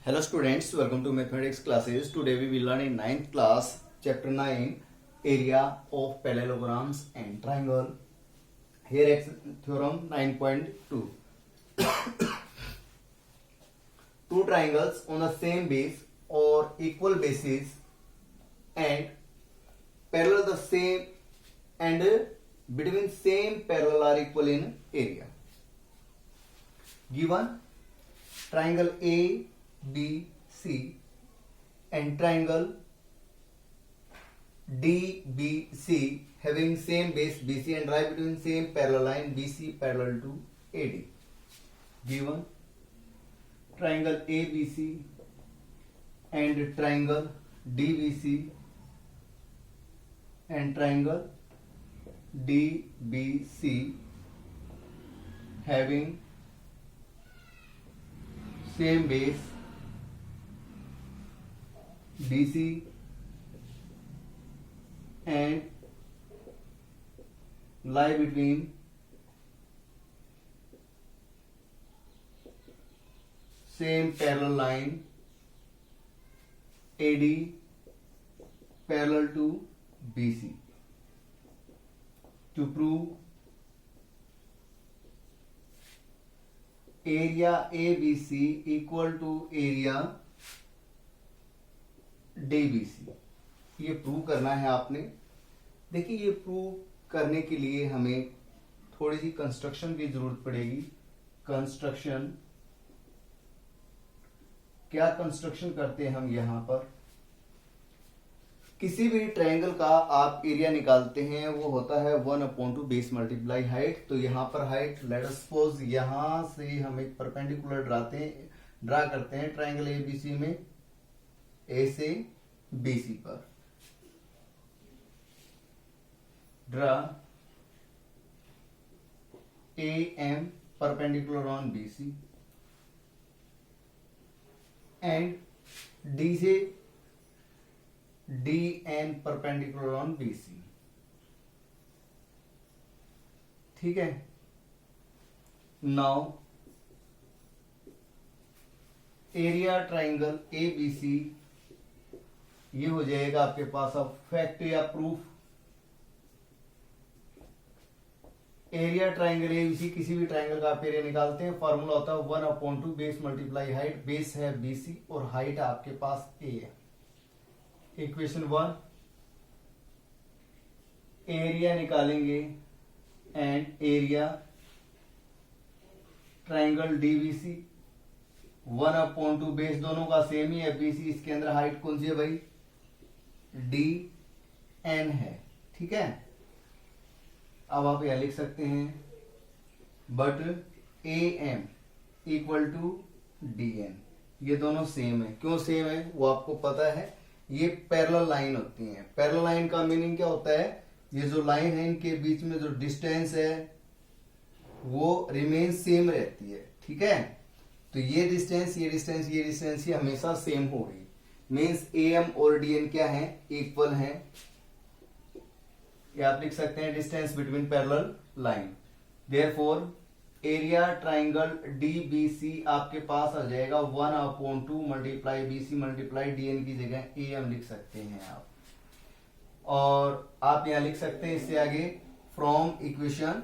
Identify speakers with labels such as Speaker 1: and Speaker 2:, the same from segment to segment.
Speaker 1: Hello students, welcome to mathematics classes. Today we will learn in 9th class, chapter 9, area of parallelograms and triangle. Here theorem 9.2. Two triangles on the same base or equal bases and parallel the same and between same parallel are equal in area. Given triangle A, B, C and triangle DBC having same base BC and lie between same parallel line BC parallel to AD. Given triangle ABC and triangle DBC and triangle DBC having same base BC and lie between same parallel line AD parallel to BC. To prove area ABC equal to area DBC, ये prove करना है आपने. देखिए ये prove करने के लिए हमें थोड़ी सी कंस्ट्रक्शन की जरूरत पड़ेगी. कंस्ट्रक्शन क्या कंस्ट्रक्शन करते हैं हम यहां पर. किसी भी ट्रायंगल का आप एरिया निकालते हैं वो होता है 1/2 बेस मल्टीप्लाई हाइट. तो यहां पर हाइट लेट अस सपोज यहां से हम एक परपेंडिकुलर ड्रा करते हैं ट्रायंगल एबीसी में ए से बीसी पर. Draw A M perpendicular on BC and D से D N perpendicular on BC. ठीक है. नाउ एरिया ट्राइंगल एबीसी ये हो जाएगा आपके पास. अब फैक्ट या प्रूफ. एरिया ट्राइंगल एबीसी किसी भी ट्राइंगल का आप एरिया निकालते हैं फॉर्मूला होता है 1/2 बेस मल्टीप्लाई हाइट. बेस है बीसी और हाइट आपके पास ए है. इक्वेशन 1 एरिया निकालेंगे and area triangle DBC 1/2 base दोनों का सेम ही है बीसी. इसके अंदर हाइट कौन सी है भाई डी एन है. ठीक है. अब आप यह लिख सकते हैं but A M equal to D N. ये दोनों सेम है. क्यों सेम है वो आपको पता है. ये पैरेलल लाइन होती है. पैरेलल लाइन का मीनिंग क्या होता है. ये जो लाइन है इनके बीच में जो डिस्टेंस है वो रिमेन सेम रहती है. ठीक है. तो ये डिस्टेंस ये डिस्टेंस ये डिस्टेंस ये हमेशा सेम होगी. मीन्स ए एम और डी एन क्या है इक्वल है. ये आप लिख सकते हैं distance between parallel line. Therefore area triangle DBC आपके पास आ जाएगा 1/2 मल्टीप्लाई बीसी मल्टीप्लाई डीएन की जगह ए एम लिख सकते हैं आप. और आप यहां लिख सकते हैं इससे आगे फ्रॉम इक्वेशन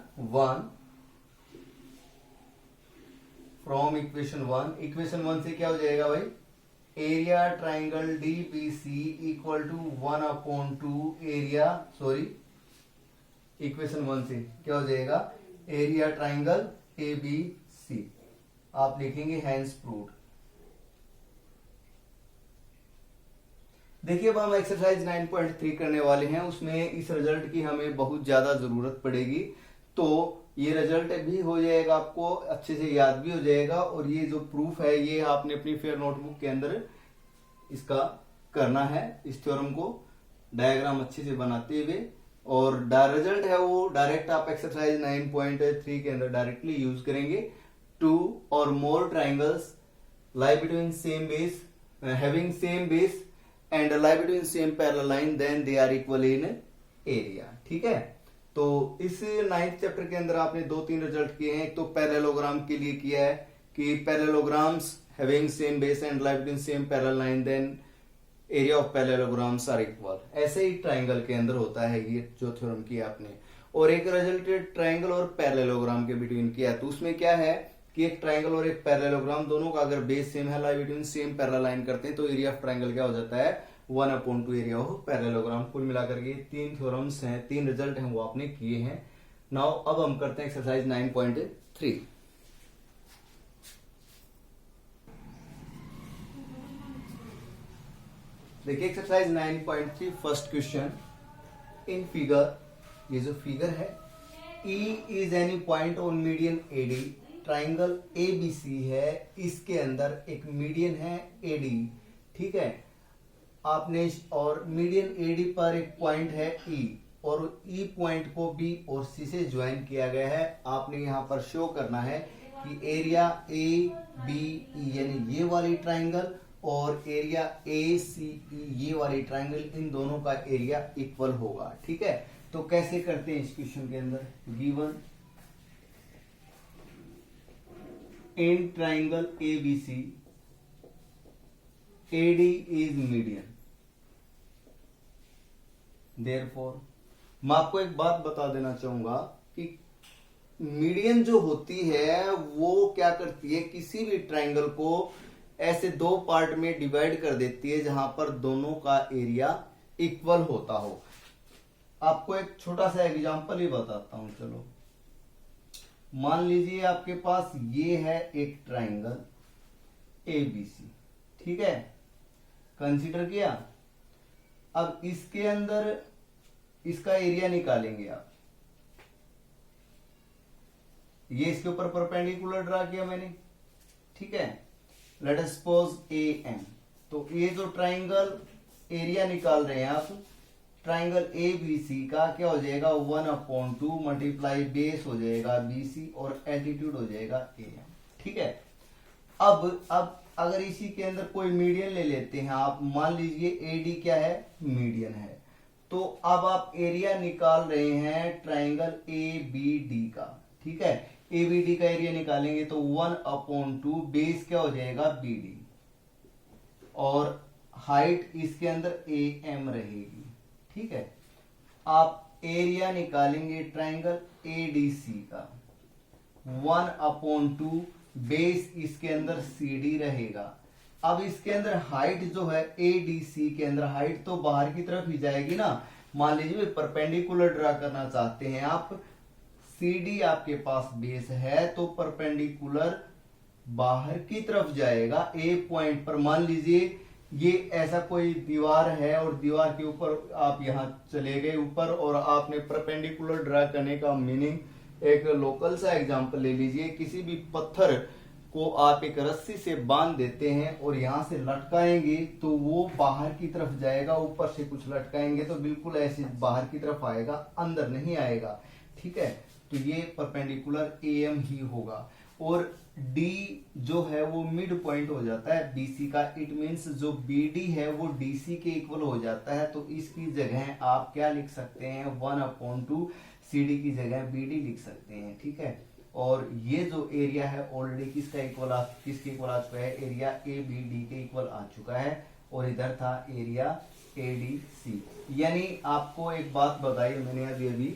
Speaker 1: 1 से क्या हो जाएगा भाई area triangle DBC equal to 1/2 area equation 1 से क्या हो जाएगा area triangle A B C. आप लिखेंगे हैंस प्रूव्ड. देखिए अब हम एक्सरसाइज 9.3 करने वाले हैं. उसमें इस रिजल्ट की हमें बहुत ज्यादा जरूरत पड़ेगी. तो ये रिजल्ट भी हो जाएगा आपको अच्छे से याद भी हो जाएगा. और ये जो प्रूफ है ये आपने अपनी फेयर नोटबुक के अंदर इसका करना है. इस थ्योरम को डायग्राम अच्छे से बनाते हुए. और रिजल्ट है वो डायरेक्ट आप एक्सरसाइज 9.3 के अंदर डायरेक्टली यूज करेंगे. 2 और मोर triangles lie between same base having same base and lie between same parallel line then they are equal in area. ठीक है. तो इस 9th चैप्टर के अंदर आपने 2-3 रिजल्ट किए हैं. एक तो पैरेललोग्राम के लिए किया है कि parallelograms having same base and lie between same parallel line then area of parallelograms are equal। ऐसे ही ट्राइंगल के अंदर होता है ये जो थ्योरम किया आपने। और एक रिजल्टेड ट्राइंगल और पैरेललोग्राम के बिटवीन किया, तो उसमें क्या है कि एक ट्राइंगल और एक पैरेललोग्राम दोनों का अगर बेस सेम है, lie between same parallel line करते हैं, तो एरिया ऑफ ट्राइंगल क्या हो जाता है 1/2 एरिया ऑफ पैरेललोग्राम। कुल मिलाकर के 3 थ्योरम्स हैं, 3 रिजल्ट हैं वो आपने किए हैं। नाउ अब हम करते हैं एक्सरसाइज 9.3। देखिए exercise 9.3 first question. In figure, ये जो फिगर है, E is any point on median AD, triangle ABC है, इसके अंदर एक मीडियन है AD, ठीक है। आपने और मीडियन AD पर एक पॉइंट है E, और E पॉइंट को B और C से ज्वाइन किया गया है। आपने यहाँ पर शो करना है कि एरिया ABE यानी ये वाली ट्राइंगल और एरिया ACE ये वाली ट्राइंगल, इन दोनों का एरिया इक्वल होगा, ठीक है। तो कैसे करते हैं इस क्वेश्चन के अंदर, given in triangle ABC AD is median, therefore मैं आपको एक बात बता देना चाहूंगा कि मीडियन जो होती है वो क्या करती है, किसी भी ट्राइंगल को ऐसे 2 पार्ट में डिवाइड कर देती है जहां पर दोनों का एरिया इक्वल होता हो। आपको एक छोटा सा एग्जांपल ही बताता हूं, चलो मान लीजिए आपके पास ये है एक ट्राइंगल ABC, ठीक है, कंसीडर किया। अब इसके अंदर इसका एरिया निकालेंगे आप, ये इसके ऊपर परपेंडिकुलर ड्रा किया मैंने, ठीक है। लेट अस सपोज AM, तो ये जो ट्राइंगल एरिया निकाल रहे हैं आप, ट्राइंगल ABC का क्या हो जाएगा 1/2 मल्टीप्लाई बेस हो जाएगा BC और एल्टीट्यूड हो जाएगा AM, ठीक है। अब अगर इसी के अंदर कोई मीडियन ले लेते हैं आप, मान लीजिए AD क्या है, मीडियन है, तो अब आप एरिया निकाल रहे हैं ट्राइंगल ABD का, ठीक है। ABD का एरिया निकालेंगे तो 1/2 बेस क्या हो जाएगा BD, और हाइट इसके अंदर AM रहेगी, ठीक है। आप एरिया निकालेंगे ट्राइंगल ADC का, 1/2 बेस इसके अंदर CD रहेगा। अब इसके अंदर हाइट जो है ADC के अंदर हाइट तो बाहर की तरफ ही जाएगी ना। मान लीजिए परपेंडिकुलर ड्रा करना चाहते हैं आप, CD आपके पास बेस है तो परपेंडिकुलर बाहर की तरफ जाएगा A पॉइंट पर। मान लीजिए ये ऐसा कोई दीवार है और दीवार के ऊपर आप यहां चले गए ऊपर, और आपने परपेंडिकुलर ड्रा करने का मीनिंग, एक लोकल सा एग्जांपल ले लीजिए, किसी भी पत्थर को आप एक रस्सी से बांध देते हैं और यहां से लटकाएंगे तो वो बाहर की तरफ जाएगा, ऊपर से कुछ लटकाएंगे तो बिल्कुल ऐसे बाहर की तरफ आएगा, अंदर नहीं आएगा, ठीक है। तो ये परपेंडिकुलर AM ही होगा। और D जो है वो मिड पॉइंट हो जाता है BC का, इट मींस जो BD है वो DC के इक्वल हो जाता है। तो इसकी जगह आप क्या लिख सकते हैं, 1/2 CD की जगह BD लिख सकते हैं, ठीक है। और ये जो एरिया है ऑलरेडी किसके इक्वल आ चुका है, एरिया ABD के इक्वल आ चुका है, और इधर था एरिया ADC। यानी आपको एक बात बताई मैंने अभी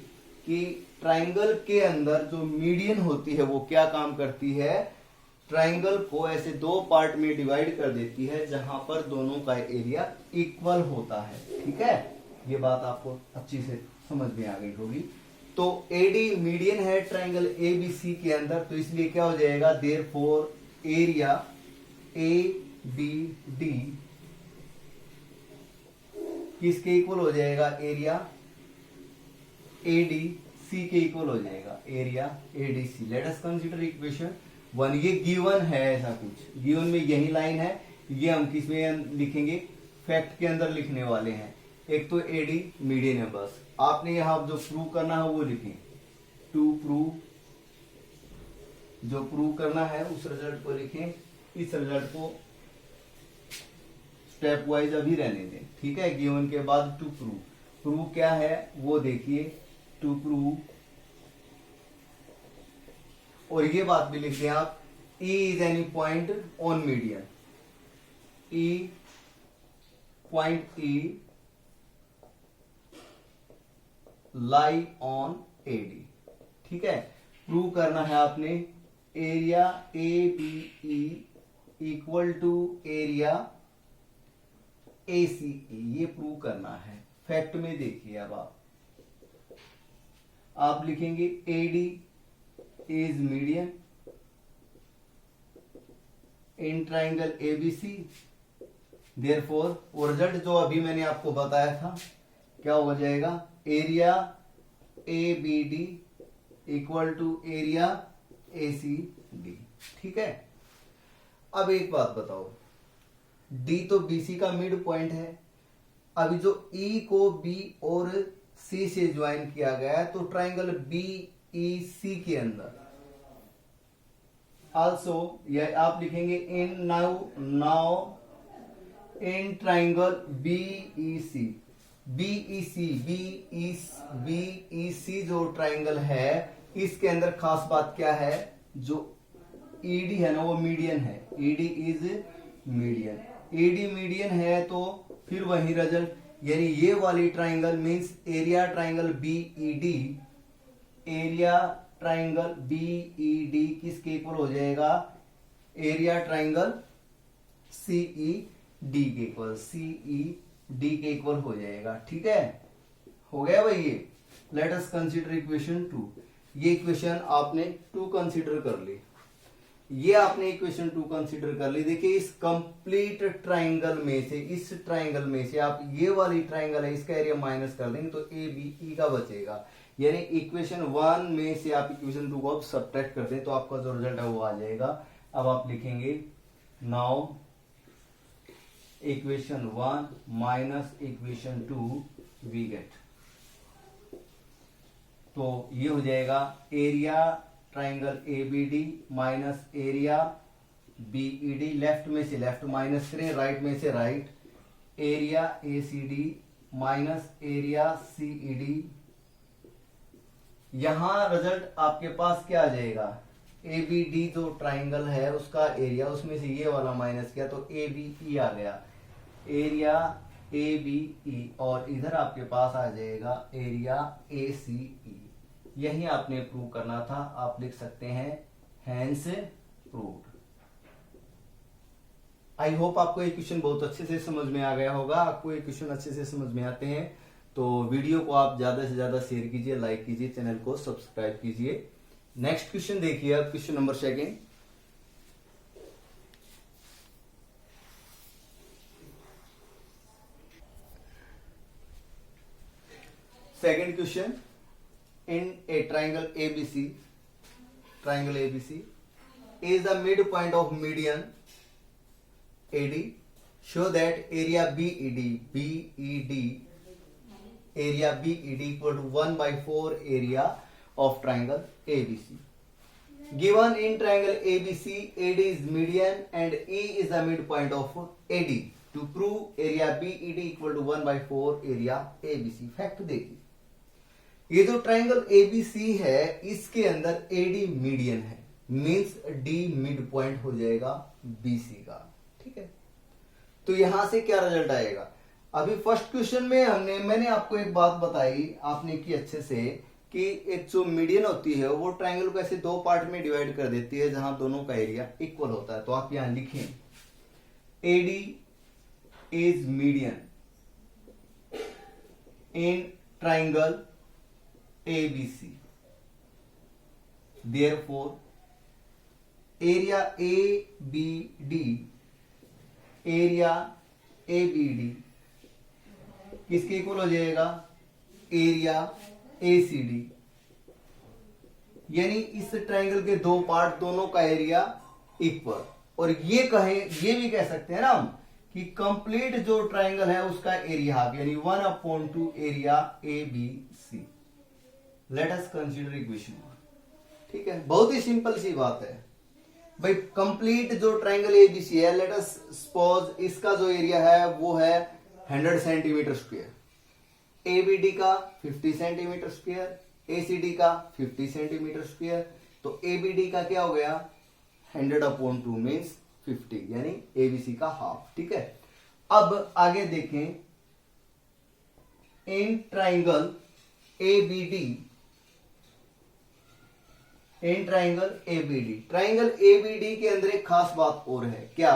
Speaker 1: कि ट्राइंगल के अंदर जो मीडियन होती है वो क्या काम करती है, ट्राइंगल को ऐसे 2 पार्ट में डिवाइड कर देती है जहां पर दोनों का एरिया इक्वल होता है, ठीक है। ये बात आपको अच्छी से समझ में आ गई होगी। तो AD मीडियन है ट्राइंगल ABC के अंदर, तो इसलिए क्या हो जाएगा, देयरफॉर एरिया ABD किसके इक्वल हो जाएगा, एरिया ADC के इक्वल हो जाएगा, area ADC। Late us consider equation 1। ये गिवन है, ऐसा कुछ गिवन में यही लाइन है, ये हम किस में लिखेंगे, फैक्ट के अंदर लिखने वाले हैं। एक तो AD मीडियन है, बस आपने यहां जो प्रूव करना है वो लिखें, टू प्रूव, जो प्रूव करना है उस रिजल्ट को लिखें। इस रिजल्ट को स्टेप वाइज अभी रहने दें, ठीक है। गिवन के बाद टू प्रूव, प्रूव क्या है वो देखिए, टू प्रूव, और ये बात भी लिख दें आप E is any point on median. Point E lie on AD. ठीक है, प्रूव करना है आपने area ABE equal to area ACE, ये प्रूव करना है। फैक्ट में देखिए, अब आप लिखेंगे AD is median in triangle ABC, therefore result जो अभी मैंने आपको बताया था क्या हो जाएगा, area ABD equal to area ACD। ठीक है, अब एक बात बताओ, D तो BC का मिड पॉइंट है, अभी जो E को B और C से ज्वाइन किया गया है तो ट्राइंगल BEC के अंदर आल्सो ये आप लिखेंगे in now in triangle BEC जो ट्राइंगल है इसके अंदर खास बात क्या है, जो ED है ना वो मीडियन है, ED is median, ED median है तो फिर वही रिजल्ट, यानी ये वाली triangle means area triangle BED, area triangle BED किसके इक्वल हो जाएगा, एरिया ट्राइंगल CED के इक्वल, CED के इक्वल हो जाएगा। ठीक है, हो गया भाई ये। लेट अस कंसीडर इक्वेशन 2, ये इक्वेशन आपने 2 कंसीडर कर ली, ये आपने इक्वेशन 2 कंसीडर कर ली। देखिए इस कंप्लीट ट्राइंगल में से, इस ट्राइंगल में से आप ये वाली ट्राइंगल है इसका एरिया माइनस कर देंगे तो ABE का बचेगा, यानी इक्वेशन 1 में से आप इक्वेशन 2 को आप सब्ट्रैक्ट कर दें तो आपका जो रिजल्ट है वो आ जाएगा। अब आप लिखेंगे now equation 1 minus equation 2 we get, तो ये हो जाएगा area triangle ABD minus area BED, left में से लेफ्ट माइनस करें, राइट में से right, area ACD minus area CED। यहां रिजल्ट आपके पास क्या आ जाएगा, ABD जो ट्राइंगल है उसका एरिया, उसमें से ये वाला माइनस किया तो ABE आ गया, एरिया ABE, और इधर आपके पास आ जाएगा एरिया ACE। यही आपने प्रूव करना था, आप लिख सकते हैं हैंस प्रूव्ड। आई होप आपको ये क्वेश्चन बहुत अच्छे से समझ में आ गया होगा। आपको ये क्वेश्चन अच्छे से समझ में आते हैं तो वीडियो को आप ज्यादा से ज्यादा शेयर कीजिए, लाइक कीजिए, चैनल को सब्सक्राइब कीजिए। नेक्स्ट क्वेश्चन देखिए, अब question number second. Second question, in a triangle ABC is the midpoint of median AD, show that area BED equal to 1/4 area of triangle ABC. Given in triangle ABC, AD is median and E is the midpoint of AD. To prove area BED equal to 1/4 area ABC. Fact देखिए, ये जो triangle ABC है इसके अंदर AD median है, means D mid point हो जाएगा BC का। ठीक है, तो यहां से क्या रिजल्ट आएगा, अभी फर्स्ट क्वेश्चन में मैंने आपको एक बात बताई, आपने की अच्छे से, कि एक जो मीडियन होती है वो ट्राइंगल को ऐसे 2 पार्ट में डिवाइड कर देती है जहां दोनों का एरिया इक्वल होता है। तो आप यहां लिखें AD is median in triangle ABC, therefore area ABD किसके इक्वल हो जाएगा, एरिया ACD, यानी इस ट्राइंगल के 2 पार्ट दोनों का एरिया इक्वल। और ये भी कह सकते हैं ना हम कि कंप्लीट जो ट्राइंगल है उसका एरिया हाफ, यानी 1/2 area ABC। Late us consider equation 1। ठीक है, बहुत ही सिंपल सी बात है भाई, कंप्लीट जो ट्राइंगल ABC है, लेट अस सपोज इसका जो एरिया है वो है 100 सेंटीमीटर स्क्वायर, ABD का 50 सेंटीमीटर स्क्वायर, ACD का 50 सेंटीमीटर स्क्वायर, तो ABD का क्या हो गया 100/2 मीन्स 50, यानी ABC का हाफ। ठीक है, अब आगे देखें, in triangle ABD, in triangle ABD, triangle ABD के अंदर एक खास बात और है, क्या?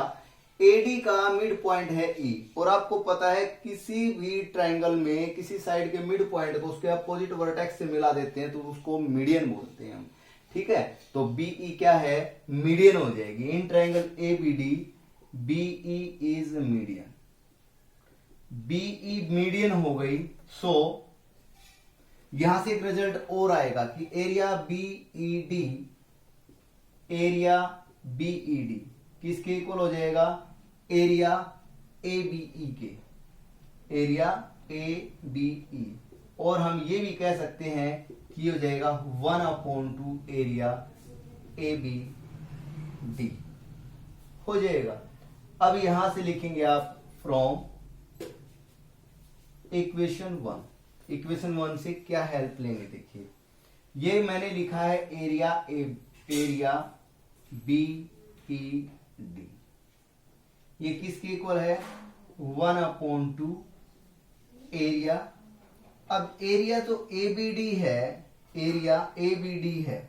Speaker 1: AD का मिड पॉइंट है E, और आपको पता है किसी भी ट्राइंगल में किसी साइड के मिड पॉइंट को उसके अपोजिट वर्टेक्स से मिला देते हैं तो उसको मीडियन बोलते हैं हम। ठीक है, तो BE क्या है? मीडियन हो जाएगी। In triangle ABD BE is median, BE median हो गई। सो यहां से एक रिजल्ट और आएगा कि एरिया BED किसके इक्वल हो जाएगा? एरिया ABE के, एरिया ABE। और हम ये भी कह सकते हैं कि हो जाएगा 1/2 एरिया ABD हो जाएगा। अब यहां से लिखेंगे आप फ्रॉम इक्वेशन 1। इक्वेशन 1 से क्या हेल्प लेंगे? देखिए, ये मैंने लिखा है एरिया BED, ये किसके इक्वल है? 1/2 एरिया। अब एरिया तो ABD है, एरिया ABD है,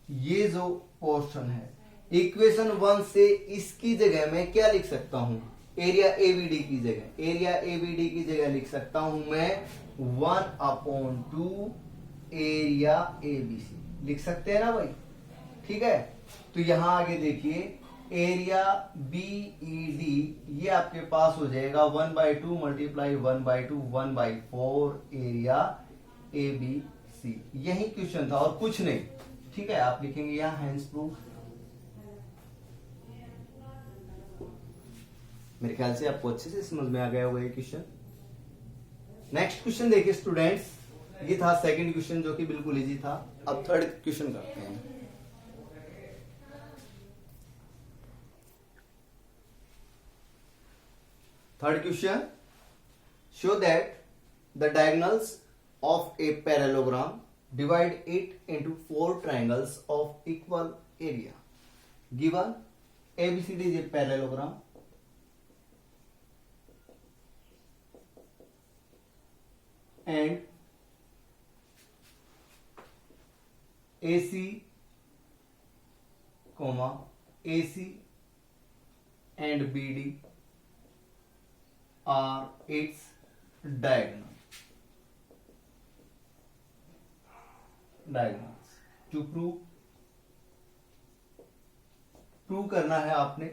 Speaker 1: ये जो पोर्शन है। इक्वेशन 1 से इसकी जगह मैं क्या लिख सकता हूं? एरिया ABD की जगह, एरिया ABD की जगह लिख सकता हूं मैं 1/2 एरिया ABC, लिख सकते हैं ना भाई? ठीक है, तो यहां आगे देखिए, एरिया BED ये आपके पास हो जाएगा 1/2 मल्टीप्लाई 1/2 1/4 एरिया ABC। यही क्वेश्चन था और कुछ नहीं। ठीक है, आप लिखेंगे यहां हैंस प्रूफ। मेरे ख्याल से आपको अच्छे से समझ में आ गया होगा ये क्वेश्चन। नेक्स्ट क्वेश्चन देखिए स्टूडेंट्स, ये था सेकंड क्वेश्चन जो कि बिल्कुल इजी था। अब थर्ड क्वेश्चन करते हैं। Third question, show that the diagonals of a parallelogram divide it into 4 triangles of equal area. Given ABCD is a parallelogram and AC, AC and BD are its diagonals. To prove करना है आपने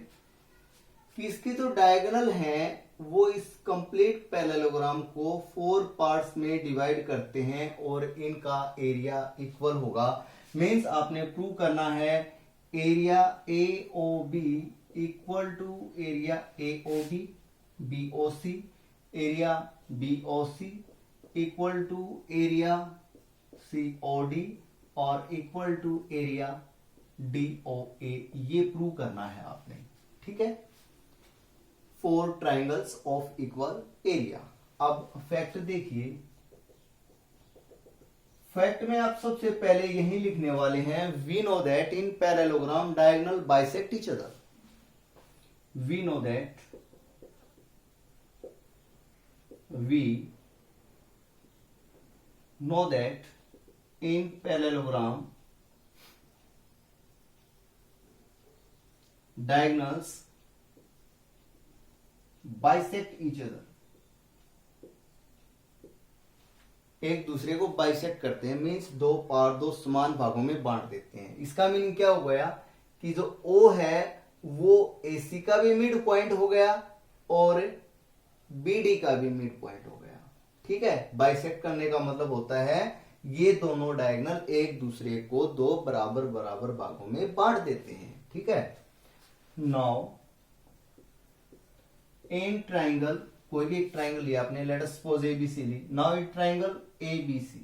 Speaker 1: कि इसके जो diagonal हैं वो इस complete parallelogram को 4 पार्ट्स में डिवाइड करते हैं और इनका एरिया इक्वल होगा। मींस आपने प्रूव करना है area AOB equal to area AOB, BOC, area BOC equal to area COD और इक्वल टू एरिया DOA। ये प्रूव करना है आपने। ठीक है, 4 ट्राइंगल्स ऑफ इक्वल एरिया। अब फैक्ट देखिए, फैक्ट में आप सबसे पहले यही लिखने वाले हैं, we know that in parallelogram diagonal bisect each other. We know that in parallelogram diagonals bisect each other, एक दूसरे को बाइसेक्ट करते हैं। मीन्स दो समान भागों में बांट देते हैं। इसका मीनिंग क्या हो गया कि जो O है वो AC का भी मिड पॉइंट हो गया और BD का भी मिड पॉइंट हो गया। ठीक है, बाइसेक्ट करने का मतलब होता है ये दोनों डायगोनल एक दूसरे को 2 बराबर बराबर भागों में बांट देते हैं। ठीक है, नाउ इन ट्राइंगल, कोई भी एक ट्राइंगल लिया आपने, लेट अस सपोज ABC ली। Now in triangle ABC,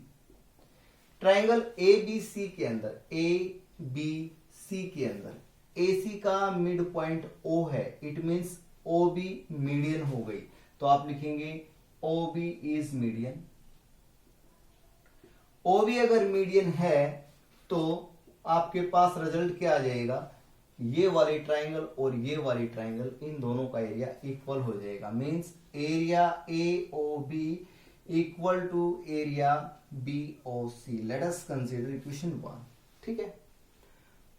Speaker 1: triangle ABC के अंदर, ABC के अंदर AC का मिड पॉइंट O है, इट मींस OB मीडियन हो गई। तो आप लिखेंगे OB इज मीडियन। OB अगर मीडियन है तो आपके पास रिजल्ट क्या आ जाएगा, ये वाली ट्राइंगल और ये वाली ट्राइंगल, इन दोनों का एरिया इक्वल हो जाएगा। Means area A O B equal to area B O C. Let us consider equation 1। ठीक है,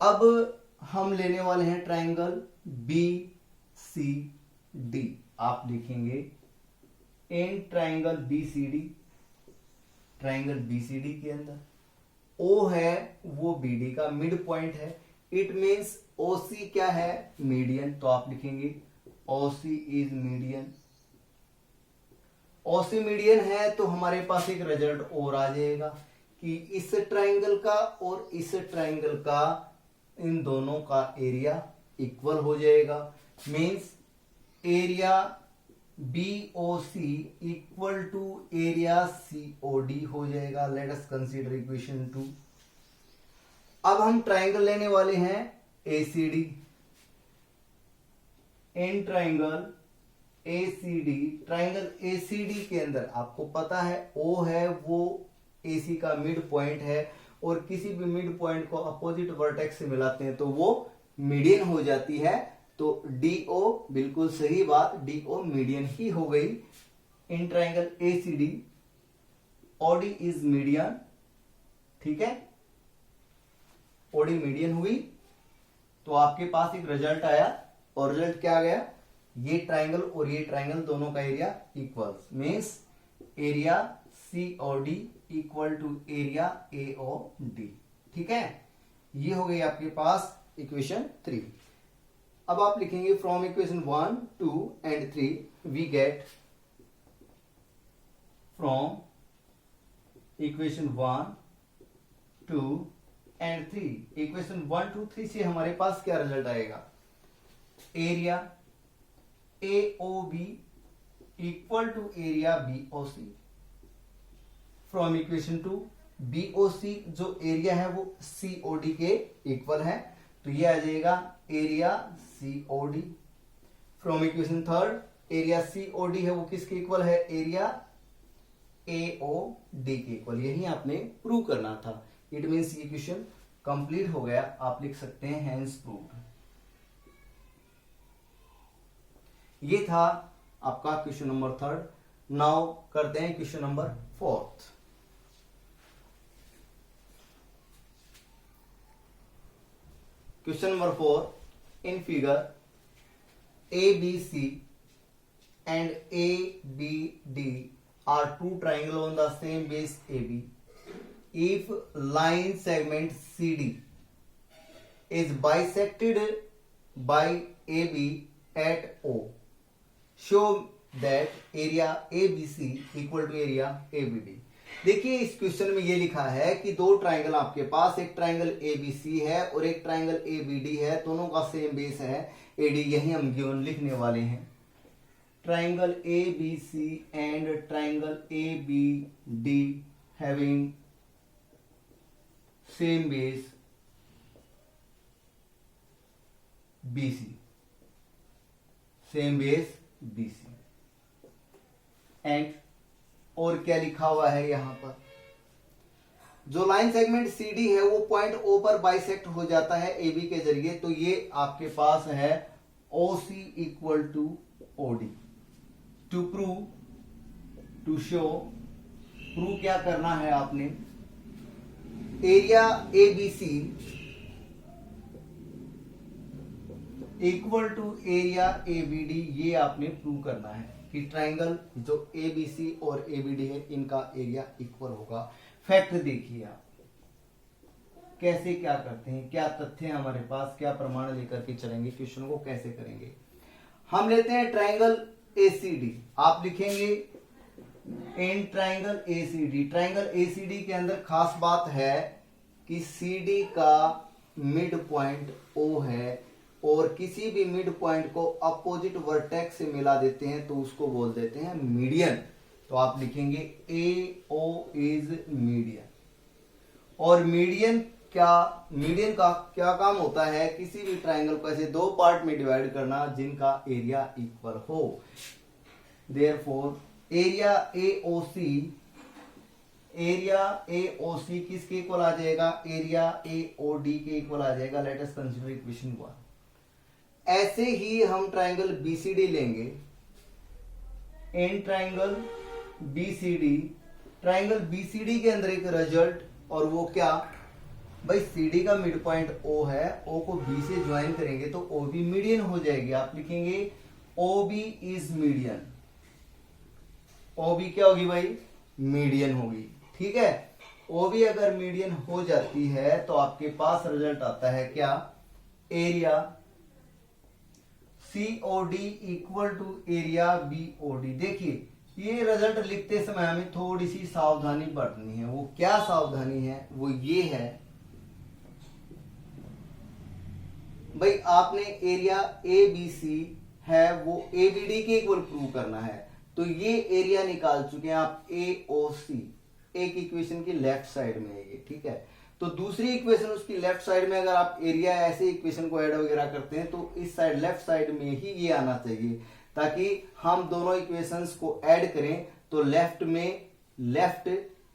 Speaker 1: अब हम लेने वाले हैं ट्राइंगल बी सी डी। आप लिखेंगे in triangle B C D, triangle B C D के अंदर ओ है वो बी डी का मिड पॉइंट है। इट मीन्स ओ सी क्या है, मीडियन। तो आप लिखेंगे O C is median. O C median है तो हमारे पास एक रिजल्ट और आ जाएगा कि इस ट्राइंगल का और इस ट्राइंगल का, इन दोनों का एरिया इक्वल हो जाएगा। Means area B O C equal to area C O D हो जाएगा। Let us consider equation 2। अब हम ट्राइंगल लेने वाले हैं A C D. In triangle A C D, triangle A C D के अंदर आपको पता है ओ है वो ए सी का मिड पॉइंट है, और किसी भी मिड पॉइंट को अपोजिट वर्टेक्स से मिलाते हैं तो वो मीडियन हो जाती है। तो डी ओ, बिल्कुल सही बात, डी ओ मीडियन ही हो गई। In triangle A C D OD is median. ठीक है, ओडी मीडियन हुई तो आपके पास एक रिजल्ट आया, और रिजल्ट क्या आ गया, ये ट्राइंगल और ये ट्राइंगल दोनों का area equal. Means area C O D equal to area A O D. ठीक है, ये हो गई आपके पास इक्वेशन 3। अब आप लिखेंगे from equation 1, 2 and 3 we get, from equation 1, 2 and 3, equation 1, 2, 3 से हमारे पास क्या रिजल्ट आएगा, area A O B equal to area B O C. From equation 2 B O C जो एरिया है वो सी ओ डी के इक्वल है, तो ये आ जाएगा area C O D. From equation 3 area C O D है वो किसके इक्वल है, एरिया ए ओ डी के इक्वल। यही आपने प्रूव करना था। इट मीन्स ये क्वेश्चन कंप्लीट हो गया। आप लिख सकते हैं हैंस प्रूव्ड। ये था आपका क्वेश्चन नंबर 3। नाउ करते हैं question number 4। Question number 4, in figure A B C and A B D are two triangle on the same base AB. If line segment CD is bisected by AB at O, show that area ABC equal to area ABD. देखिए इस question में ये लिखा है कि दो triangle आपके पास, एक ट्राइंगल ABC है और एक ट्राइंगल ABD है, दोनों का सेम बेस है AD। यही हम गिवन लिखने वाले हैं। Triangle ABC and triangle ABD having same base BC, same base BC। And और क्या लिखा हुआ है यहां पर, जो लाइन सेगमेंट CD है वो पॉइंट O पर बाइसेक्ट हो जाता है AB के जरिए, तो ये आपके पास है OC equal to OD। To prove, to show, prove क्या करना है आपने, area ABC equal to area ABD, ये आपने प्रूव करना है कि ट्राइंगल जो ABC और ABD है इनका एरिया इक्वल होगा। फैक्ट देखिए आप कैसे क्या करते हैं, क्या तथ्य है हमारे पास, क्या प्रमाण लेकर के चलेंगे, क्वेश्चन को कैसे करेंगे। हम लेते हैं ट्राइंगल ACD। आप लिखेंगे in triangle ACD। Triangle ACD के अंदर खास बात है कि CD का मिड पॉइंट O है, और किसी भी मिड पॉइंट को अपोजिट वर्टेक्स से मिला देते हैं तो उसको बोल देते हैं मीडियन। तो आप लिखेंगे AO इज मीडियन। और मीडियन का क्या काम होता है, किसी भी ट्राइंगल को ऐसे दो पार्ट में डिवाइड करना जिनका एरिया इक्वल हो। देयरफॉर एरिया AOC किसके इक्वल आ जाएगा, एरिया AOD के इक्वल आ जाएगा। Let us consider equation 1। ऐसे ही हम ट्राइंगल बीसीडी लेंगे, in triangle BCD, triangle BCD के अंदर एक रिजल्ट, और वो क्या भाई, सीडी का मिड पॉइंट ओ है, ओ को बी से ज्वाइन करेंगे तो ओ बी मीडियन हो जाएगी। आप लिखेंगे O B is median, O B क्या होगी भाई, मीडियन होगी। ठीक है, ओ बी अगर मीडियन हो जाती है तो आपके पास रिजल्ट आता है क्या, area COD equal to area BOD। देखिए ये रिजल्ट लिखते समय हमें थोड़ी सी सावधानी बरतनी है। वो क्या सावधानी है, वो ये है भाई, आपने एरिया ABC है वो ABD के इक्वल प्रूव करना है। तो ये एरिया निकाल चुके हैं आप AOC, एक इक्वेशन की लेफ्ट साइड में है ये। ठीक है, तो दूसरी इक्वेशन उसकी लेफ्ट साइड में अगर आप एरिया ऐसे इक्वेशन को ऐड वगैरह करते हैं तो इस साइड लेफ्ट साइड में ही ये आना चाहिए, ताकि हम दोनों इक्वेशंस को ऐड करें तो लेफ्ट में लेफ्ट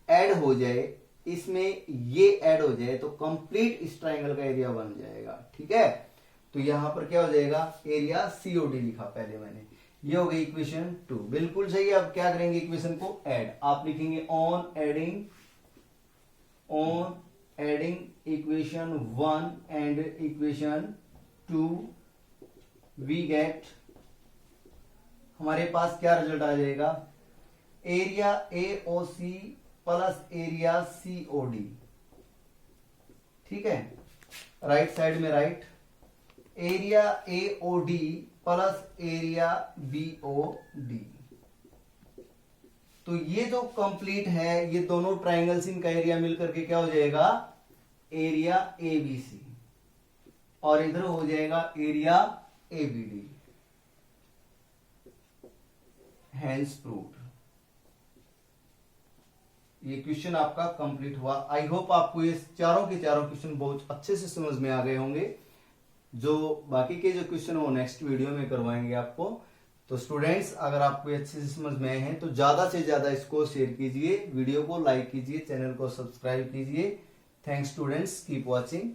Speaker 1: ऐड हो जाए, इसमें ये ऐड हो जाए तो कंप्लीट इस ट्राइंगल का एरिया बन जाएगा। ठीक है, तो यहां पर क्या हो जाएगा, एरिया COD लिखा पहले मैंने, ये हो गई इक्वेशन 2, बिल्कुल सही। अब क्या करेंगे, इक्वेशन को ऐड, आप लिखेंगे on adding equation 1 and equation 2 we get, हमारे पास क्या रिजल्ट आ जाएगा, area AOC plus area COD। ठीक है, राइट साइड में right, area AOD plus area BOD। तो ये जो कंप्लीट है, ये दोनों ट्राइंगल्स, इनका एरिया मिलकर के क्या हो जाएगा, एरिया ABC, और इधर हो जाएगा एरिया ABD। Hence proved. ये क्वेश्चन आपका कंप्लीट हुआ। आई होप आपको ये चारों के चारों क्वेश्चन बहुत अच्छे से समझ में आ गए होंगे। जो बाकी के जो क्वेश्चन वो नेक्स्ट वीडियो में करवाएंगे आपको। तो स्टूडेंट्स, अगर आपको अच्छे से समझ में आए हैं तो ज्यादा से ज्यादा इसको शेयर कीजिए, वीडियो को लाइक कीजिए, चैनल को सब्सक्राइब कीजिए। Thanks students, keep watching.